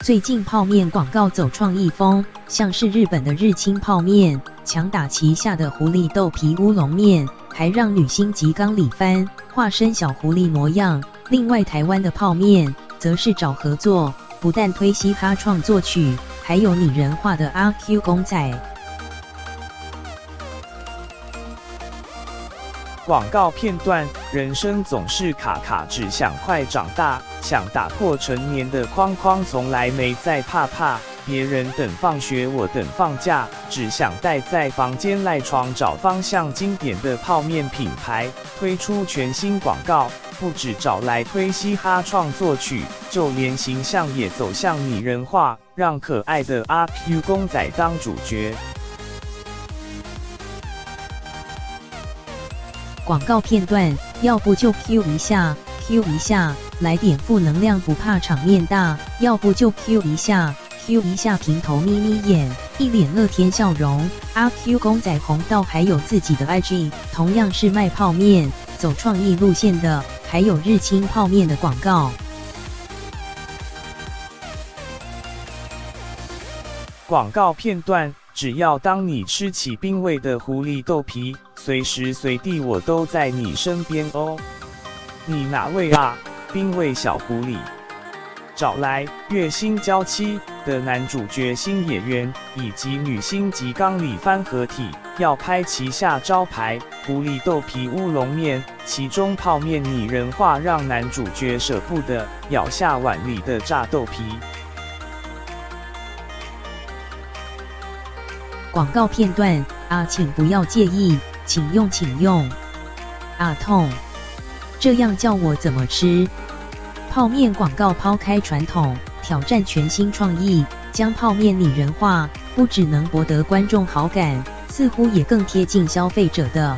最近泡面广告走创意风，像是日本的日清泡面，强打旗下的狐狸豆皮乌龙面，还让女星吉冈里帆化身小狐狸模样。另外台湾的泡面则是找合作，不但推嘻哈创作曲，还有拟人化的阿 Q 公仔。广告片段：人生总是卡卡，只想快长大，想打破成年的框框，从来没在怕别人等放学，我等放假，只想待在房间赖床找方向。经典的泡面品牌推出全新广告，不只找来推嘻哈创作曲，就连形象也走向拟人化，让可爱的阿 Q 公仔当主角。广告片段，要不就 Q 一下，来点负能量，不怕场面大；要不就 Q 一下，平头眯眯眼，一脸乐天笑容。阿 Q 公仔红到还有自己的 IG， 同样是卖泡面，走创意路线的，还有日清泡面的广告。广告片段：只要当你吃起冰味的狐狸豆皮，随时随地我都在你身边哦。你哪位啊？冰味小狐狸。找来月薪娇妻的男主角星野源以及女星吉冈里帆合体，要拍旗下招牌狐狸豆皮乌龙面，其中泡面拟人化，让男主角舍不得咬下碗里的炸豆皮。广告片段：请不要介意，请用。痛，这样叫我怎么吃？泡面广告抛开传统，挑战全新创意，将泡面拟人化，不只能博得观众好感，似乎也更贴近消费者的